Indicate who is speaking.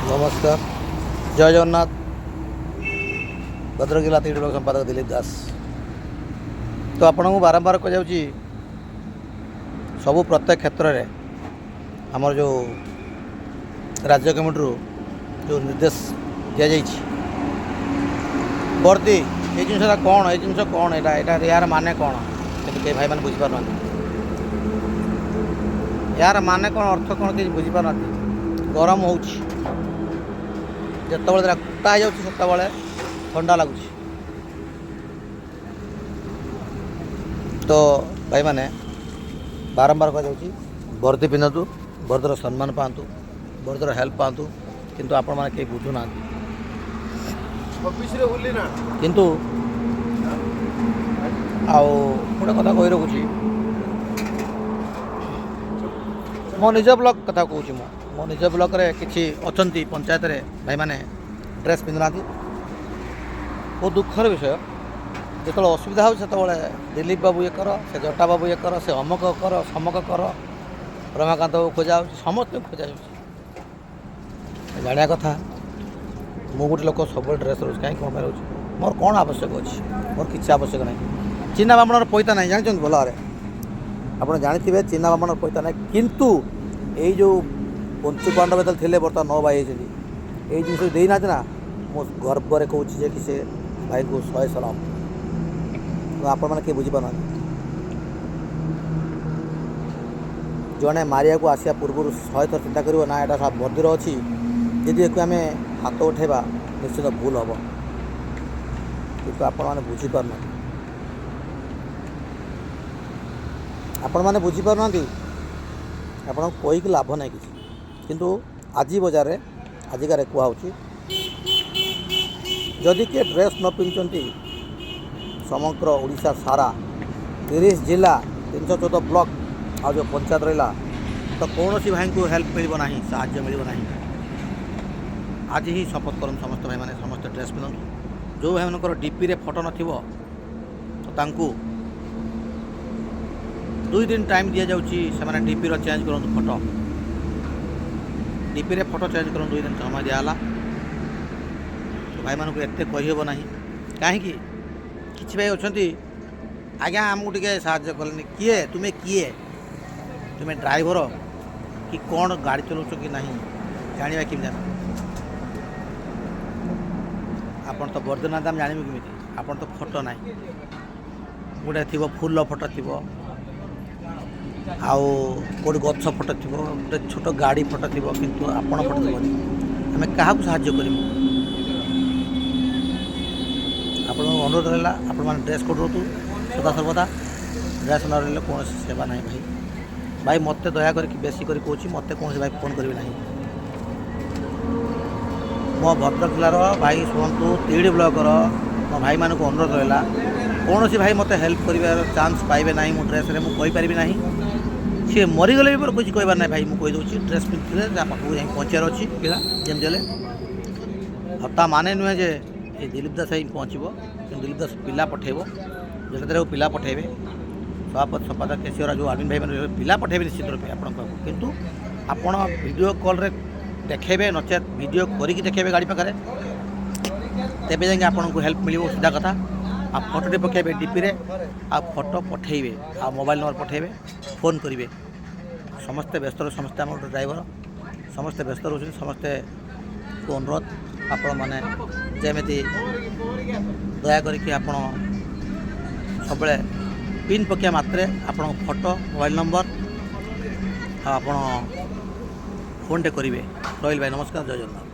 Speaker 1: नमस्कार जय जगन्नाथ भद्रक जिला 3 ब्लॉक संपादक दिलीप दास। तो आपन को बारंबार कह जाऊँगी सबू प्रत्येक क्षेत्र में आमर जो राज्य कमिटी जो निर्देश दि जाइए वर्दी ये जिनसा कौन ये जिनस कौन यहाँ यार माने कौन कि कई भाई मैंने बुझीपार ना यार माने कौन अर्थ कौन कि बुझीपार ना गरम हो जिते कुटा हो जाते ठंडा लगुच। तो भाई मैंने बारंबार कह जाऊँगी वर्दी पिंधतु वर्दर सम्मान पातु वर्दर हेल्प पातु किंतु आपण मैंने कहीं बुझुना किंतु आउ गोटे कथा कही रखुची मो निज ब्लॉक कथा कहूँ मो निज ब्लॉक रे किसी अच्छा पंचायत रे भाई मैंने ड्रेस पिंधुना बहुत दुखर विषय जो असुविधा हो दिलीप बाबू ये कर से जटा बाबू ये कर से अमक कर समक कर रमाकांत बाबू खोजा समस्त खोजा जाना कथा मु गोटे लोक सब ड्रेस रोज कहीं कौन रोज मोर कौन आवश्यक अच्छी मोर किसी आवश्यक ना चिन्ना बामण पैसा ना जानते भलरे आप जानते चिन्ना बामण पैसा ना किंतु यही जो पंचु पांडव जो थे बर्तमान 9 भाई ये जिन देना ना मो गर्व कहूँ कि से भाई को 100 सलाम। तो आपण मैंने किए बुझीपार जड़े मारिया को आसिया पूर्व 100 थर चिंता कर ना यहाँ सब मंदिर अच्छी यदि आम हाथ उठेबा निश्चित भूल हम कि आपण मैंने बुझीपार ना आपण मैंने बुझीपार ना आपन कहीकि लाभ ना कि किंतु आज बजार आजिकार कहुच्छी जदि किए ड्रेस न पिंधुंट समग्र ओडिशा सारा 30 जिला 314 ब्लॉक आ जो पंचायत रहा तो कौन सी भाई को हेल्प मिलना साहाय्य मिलना आज ही शपथ कर समस्त भाई मैंने समस्त ड्रेस पिंधु जो भाई मन डीपी रे फोटो नथिबो तो 2 दिन टाइम दि जाऊँगी से डीपी रो चेंज करूँ फोटो डीपी रे फोटो चेंज करूँ 2 दिन समय दिहला। तो भाई मानक एत कहीहब ना कहीं किसी भाई अच्छा आज्ञा आमको टे साहय कले किए तुम्हें तुम्हें ड्राइवर कि कौन गाड़ी चलाऊच कि नहीं जाना कि जान आपन तो वर्धना दाम जानवे कमी आपन तो फोटो ना गोटे थी फूल फोटो थी आउ कोई गछ फोटो थी गोटे छोट गाड़ी फोटो थी किंतु आपण फोटो थी आम क्या साहाय्य कर अनुरोध रहा आपण मैंने ड्रेस कोड रोतु सदा सर्वदा ड्रेस न रही कौन सेवा ना भाई भाई मत दया करके बेसी कर कहूँ मत कौन भाई फोन करेंगे ना मो भद्रक जिलार भाई शुणु 3 ब्लॉकर मो भाई मानक अनुरोध रहा कौन सी भाई मत हेल्प कर चांस पाइबे ना मो ड्रेस रे मुझे ना सी मरीगले भी कुछ कहबार ना भाई मुझे कहीदे ड्रेस पिंधे पाखक जा पहुँचार अच्छी पिला जमी चले हता माने नुहे जे ये दिलीप दास ही पहुँचब कि दिलीप दास पिला पठेब जो पिला पठेबे सभापति संपादक केसीरा जो आर्मी भाई मैंने पिला पठेबे निश्चित रूपे आपको किंतु आपण वीडियो कॉल रे देखेबे नचेत वीडियो करिक देखेबे गाड़ी पाखे तेबे जाके आपन को हेल्प मिलिबो सीधा कथा आ फोटोटे पकेबे डीपी रे आ फोटो पठेबे आ मोबाइल नंबर पठेबे फोन करेंगे समस्ते व्यस्त समस्ते आम ड्राइवर समस्ते व्यस्त रोच समस्ते को अनुरोध आपण मैंने जमी दया करके आप सब पिन पकिया मात्रे आपण फोटो मोबाइल नंबर आप फोन टे करेंगे। रही भाई नमस्कार जय जगन्नाथ।